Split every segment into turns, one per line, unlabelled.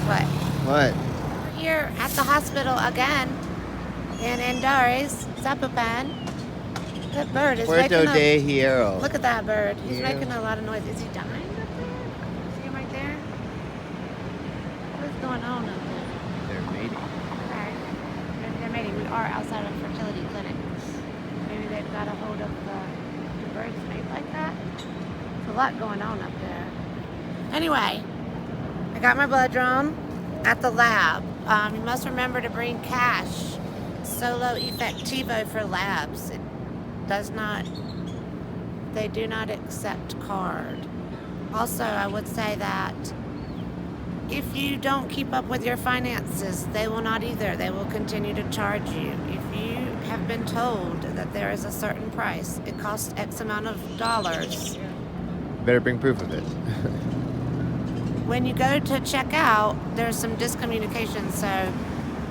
what?
What?
We're here at the hospital again in Andares, Zapopan. That bird is
Puerto
making
de Hierro.
Look at that bird. He's
Yeah.
making a lot of noise. Is he dying up there? See him right there? What's going on up there?
They're mating.
Okay. They're mating. We are outside of Fertility Clinic. Maybe they've got a hold of the birds mate like that. There's a lot going on up there. Anyway, I got my blood drawn at the lab. You must remember to bring cash. Solo efectivo for labs. It does not, they do not accept card. Also, I would say that if you don't keep up with your finances, they will not either. They will continue to charge you. If you have been told that there is a certain price, it costs X amount of dollars.
Better bring proof of it.
When you go to check out, there's some discommunication, so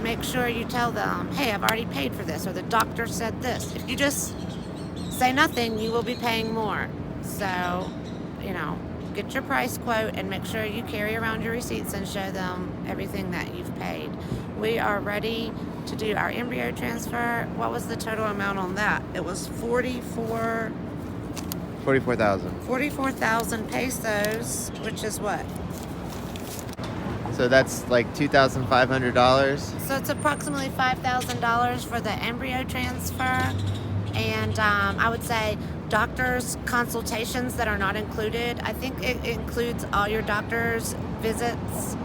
make sure you tell them, hey, I've already paid for this, or the doctor said this. If you just say nothing, you will be paying more. So, get your price quote and make sure you carry around your receipts and show them everything that you've paid. We are ready to do our embryo transfer. What was the total amount on that? It was 44,000 pesos, which is what?
So that's like $2,500.
So it's approximately $5,000 for the embryo transfer. And I would say doctor's consultations that are not included. I think it includes all your doctor's visits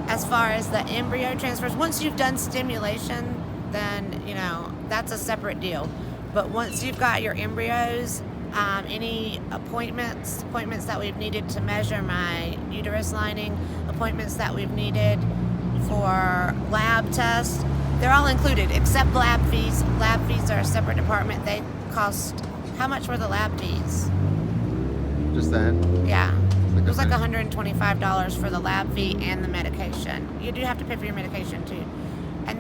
as far as the embryo transfers. Once you've done stimulation, then, that's a separate deal. But once you've got your embryos, any appointments that we've needed to measure my uterus lining, appointments that we've needed for lab tests, they're all included except lab fees. Lab fees are a separate department. They cost, how much were the lab fees?
Just that?
Yeah. It was like $125 for the lab fee and the medication. You do have to pay for your medication too. And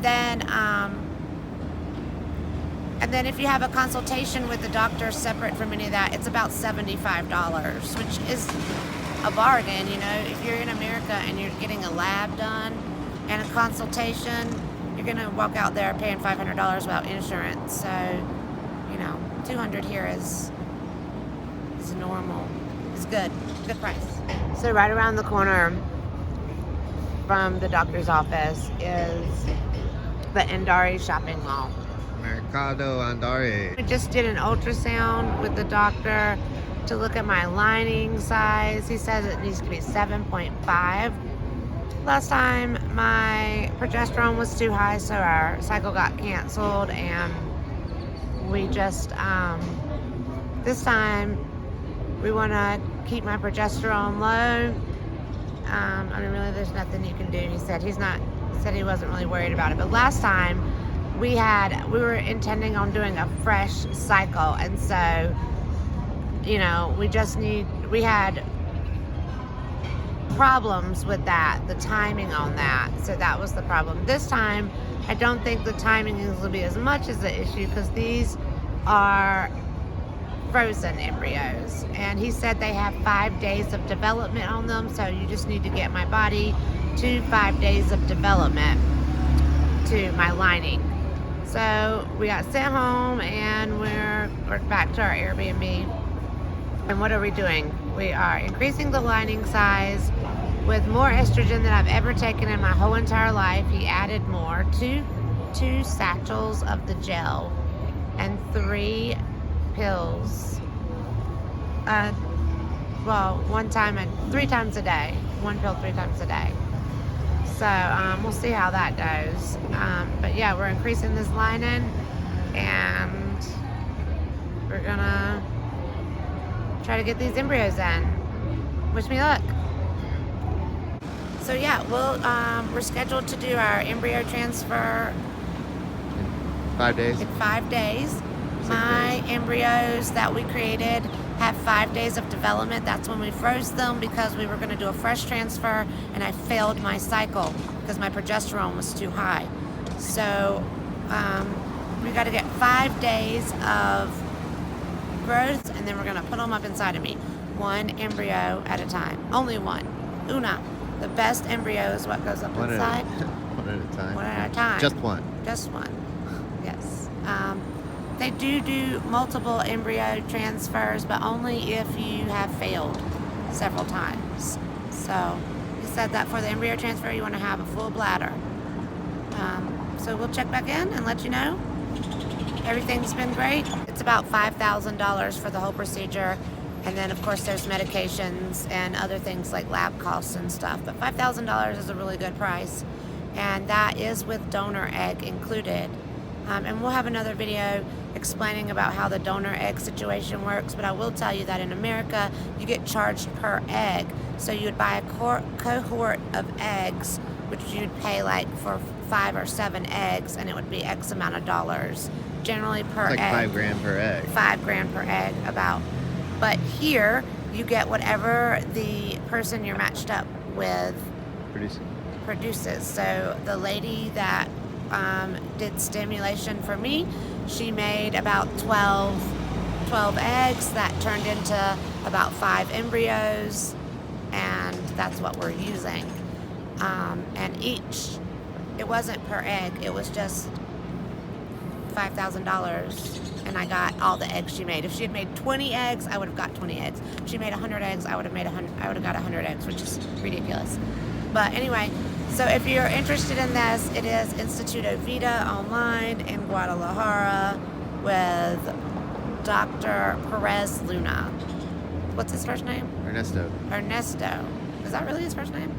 then if you have a consultation with the doctor separate from any of that, it's about $75, which is a bargain. If you're in America and you're getting a lab done and a consultation, you're gonna walk out there paying $500 without insurance. So, $200 here is normal. It's good price. So right around the corner from the doctor's office is the Andares shopping mall.
Mercado Andares.
I just did an ultrasound with the doctor to look at my lining size. He says it needs to be 7.5. Last time my progesterone was too high, so our cycle got canceled, and we just, this time we want to keep my progesterone low. Really there's nothing you can do. He said he wasn't really worried about it. But last time we were intending on doing a fresh cycle, and so we had problems with that, the timing on that, so that was the problem. This time I don't think the timing is going to be as much as the issue, because these are frozen embryos, and he said they have 5 days of development on them, so you just need to get my body to 5 days of development to my lining. So we got sent home, and we're back to our Airbnb. And what are we doing? We are increasing the lining size with more estrogen than I've ever taken in my whole entire life. He added more, two satchels of the gel and 3 pills. One time and 3 times a day. 1 pill 3 times a day. So we'll see how that goes. But yeah, we're increasing this lining, and we're gonna try to get these embryos in. Wish me luck. So yeah, we're scheduled to do our embryo transfer
5 days.
in 5 days.
6
My
days.
embryos that we created have 5 days of development. That's when we froze them, because we were going to do a fresh transfer, and I failed my cycle because my progesterone was too high. So we got to get 5 days of growth, and then we're going to put them up inside of me, 1 embryo at a time. Only one. The best embryo is what goes up
One
inside.
one at a time.
One at a time.
Just one.
Just one. Yes. They do multiple embryo transfers, but only if you have failed several times. So he said that for the embryo transfer, you want to have a full bladder. So we'll check back in and let you know. Everything's been great. It's about $5,000 for the whole procedure. And then, of course, there's medications and other things like lab costs and stuff. But $5,000 is a really good price. And that is with donor egg included. And we'll have another video explaining about how the donor egg situation works. But I will tell you that in America, you get charged per egg. So you would buy a cohort of eggs, which you'd pay like for 5 or 7 eggs, and it would be X amount of dollars. Generally per
It's like
egg.
$5,000 per egg.
$5,000 per egg, about. But here, you get whatever the person you're matched up with produces. So the lady that did stimulation for me, she made about 12 eggs that turned into about 5 embryos, and that's what we're using. And each, it wasn't per egg, it was just $5,000, and I got all the eggs she made. If she had made 20 eggs, I would have got 20 eggs. If she made 100 eggs, I would have got 100 eggs, which is ridiculous. But anyway, so if you're interested in this, it is Instituto Vida online in Guadalajara with Dr. Perez Luna. What's his first name?
Ernesto.
Is that really his first name?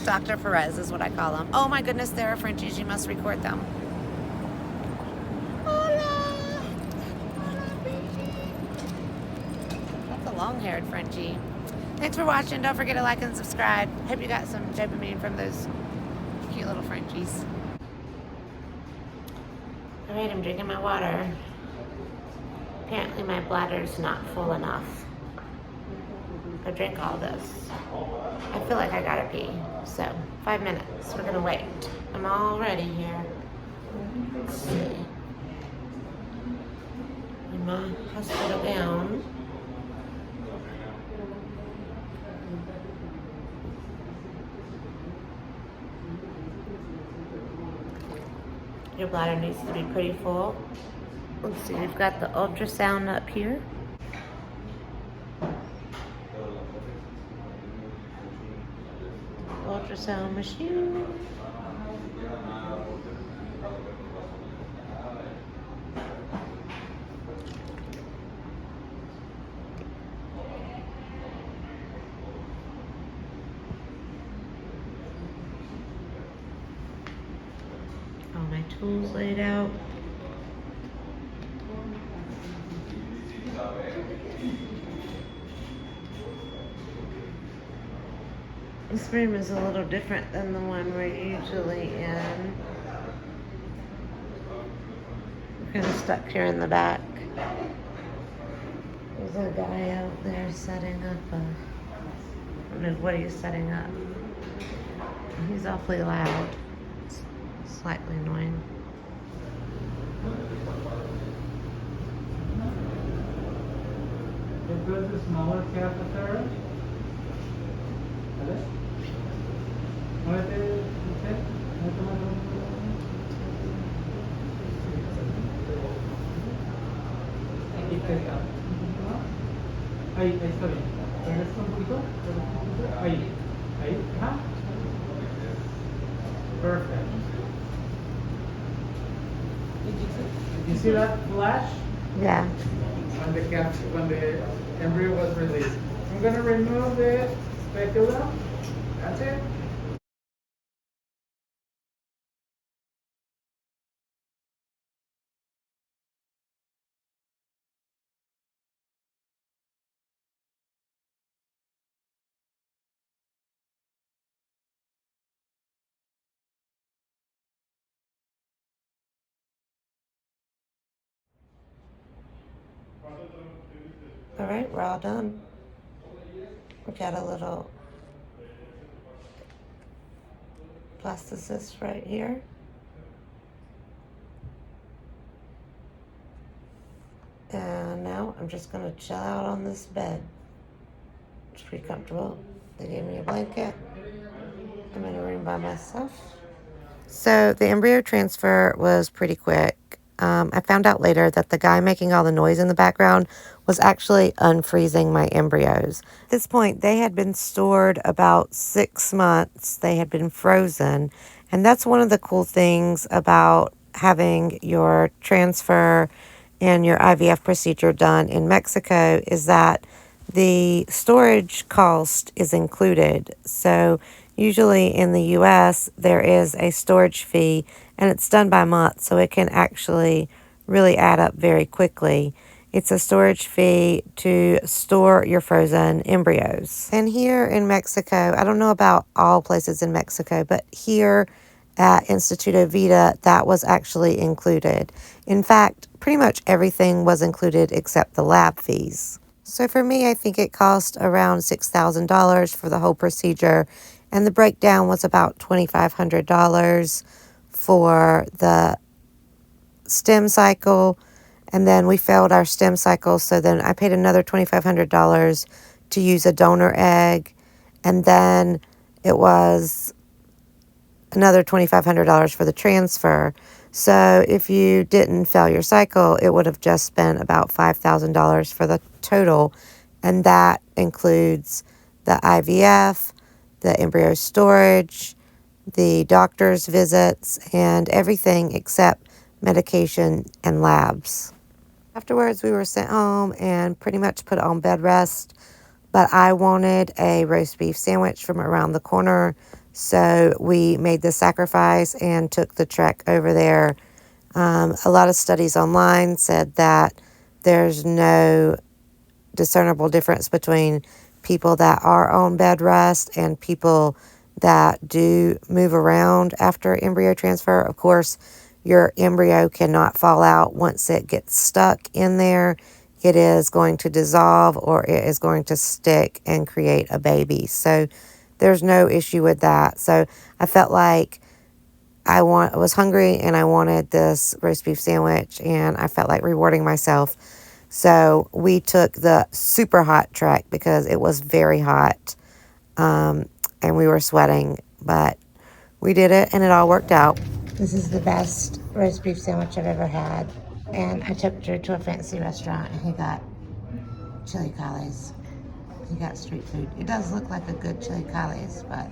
Dr. Perez is what I call him. Oh my goodness, there are Frenchies. You must record them. Hola. That's a long-haired Frenchie. Thanks for watching. Don't forget to like and subscribe. Hope you got some dopamine from those cute little Frenchies. Alright, I'm drinking my water. Apparently my bladder's not full enough. I drank all this. I feel like I gotta pee. So, 5 minutes. We're gonna wait. I'm all ready here. Let's see. In my hospital gown. Your bladder needs to be pretty full. Let's see, we've got the ultrasound up here. Ultrasound machine. All my tools laid out. This room is a little different than the one we're usually in. We're kind of stuck here in the back. There's a guy out there setting up I don't know what he's setting up. He's awfully loud. It's slightly annoying.
It was a smaller catheter. Ahí, está bien. Regresa un poquito. Ahí. Ajá. Perfect. Did you see that flash?
Yeah.
When the embryo was released. I'm gonna remove the speculum. That's it.
All right, we're all done. We got a little plasticist right here. And now I'm just gonna chill out on this bed. It's pretty comfortable. They gave me a blanket. I'm in a room by myself. So the embryo transfer was pretty quick. I found out later that the guy making all the noise in the background was actually unfreezing my embryos. At this point, they had been stored about 6 months. They had been frozen. And that's one of the cool things about having your transfer and your IVF procedure done in Mexico is that the storage cost is included. So usually in the US, there is a storage fee and it's done by month, so it can actually really add up very quickly. It's a storage fee to store your frozen embryos. And here in Mexico, I don't know about all places in Mexico, but here at Instituto Vida, that was actually included. In fact, pretty much everything was included except the lab fees. So for me, I think it cost around $6,000 for the whole procedure, and the breakdown was about $2,500 for the stem cycle, and then we failed our stem cycle, so then I paid another $2,500 to use a donor egg, and then it was another $2,500 for the transfer. So if you didn't fail your cycle, it would have just been about $5,000 for the total, and that includes the IVF, the embryo storage, the doctor's visits, and everything except medication and labs. Afterwards, we were sent home and pretty much put on bed rest, but I wanted a roast beef sandwich from around the corner, so we made the sacrifice and took the trek over there. A lot of studies online said that there's no discernible difference between people that are on bed rest and people that do move around after embryo transfer. Of course, your embryo cannot fall out once it gets stuck in there. It is going to dissolve or it is going to stick and create a baby. So there's no issue with that. So I felt like I was hungry and I wanted this roast beef sandwich, and I felt like rewarding myself. So we took the super hot trek because it was very hot, and we were sweating, but we did it and it all worked out. This is the best roast beef sandwich I've ever had, and I took Drew to a fancy restaurant and he got chili collies. He got street food. It does look like a good chili collies, but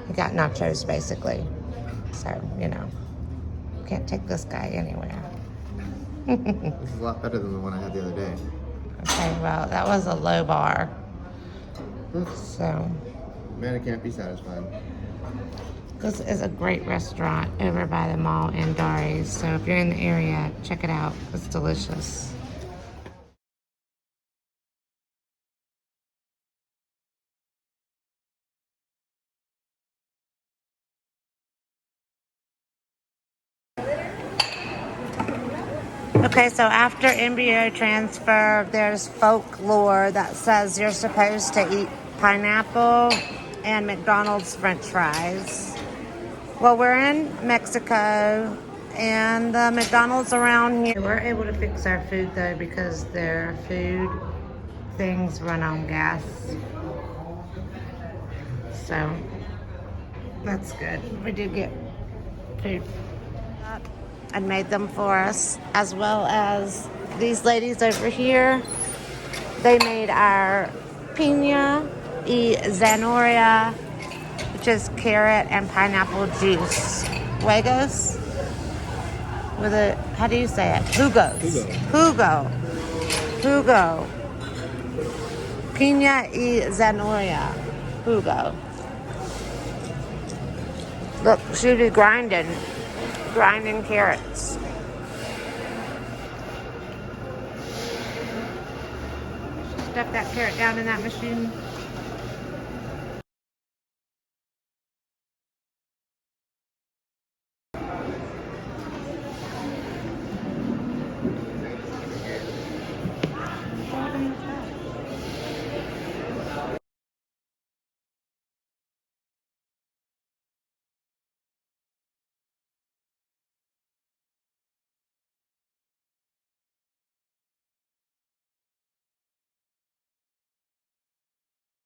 he got nachos basically. So, you know, can't take this guy anywhere.
This is a lot better than the one I had the other day.
Okay, well, that was a low bar. So,
Man, I can't be satisfied.
this is a great restaurant over by the mall in Dari's. So if you're in the area, check it out. It's delicious. Okay, so after embryo transfer, there's folklore that says you're supposed to eat pineapple and McDonald's French fries. Well, we're in Mexico, and the McDonald's around here. We're able to fix our food though because their food things run on gas. So that's good. We did get food and made them for us, as well as these ladies over here. They made our piña y zanahoria, which is carrot and pineapple juice. Huegos? With a, how do you say it? Jugos. Jugo. Jugo. Piña y zanahoria. Jugo. Look, she'll be grinding carrots. Stuff that carrot down in that machine.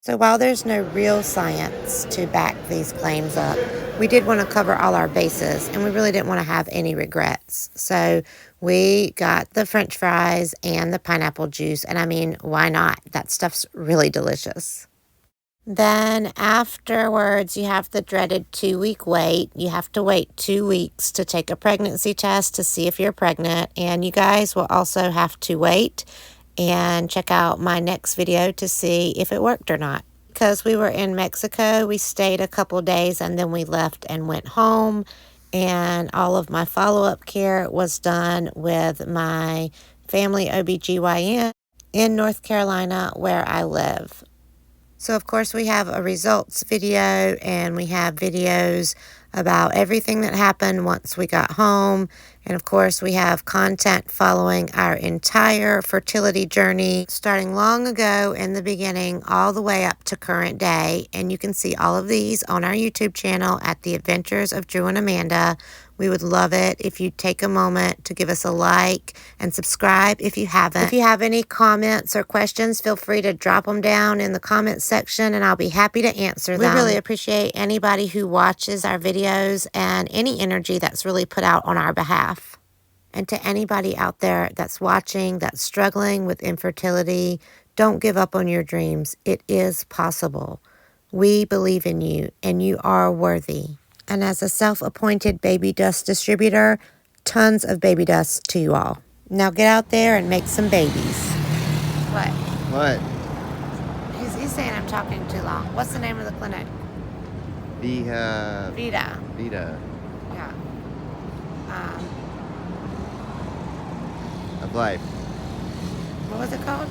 So while there's no real science to back these claims up, we did want to cover all our bases, and we really didn't want to have any regrets. So we got the French fries and the pineapple juice, and I mean, why not? That stuff's really delicious. Then afterwards, you have the dreaded 2-week wait. You have to wait 2 weeks to take a pregnancy test to see if you're pregnant, and you guys will also have to wait and check out my next video to see if it worked or not. Because we were in Mexico, we stayed a couple days and then we left and went home, and all of my follow-up care was done with my family OBGYN in North Carolina where I live. So of course we have a results video, and we have videos about everything that happened once we got home. And of course we have content following our entire fertility journey, starting long ago in the beginning all the way up to current day. And you can see all of these on our YouTube channel at The Adventures of Drew and Amanda. We would love it if you'd take a moment to give us a like and subscribe if you haven't. If you have any comments or questions, feel free to drop them down in the comments section, and I'll be happy to answer them. We really appreciate anybody who watches our videos and any energy that's really put out on our behalf. And to anybody out there that's watching, that's struggling with infertility, don't give up on your dreams. It is possible. We believe in you, and you are worthy. And as a self-appointed baby dust distributor, tons of baby dust to you all. Now get out there and make some babies. What?
What?
He's saying I'm talking too long. What's the name of the clinic?
Vida.
Yeah.
Of life.
What was it called?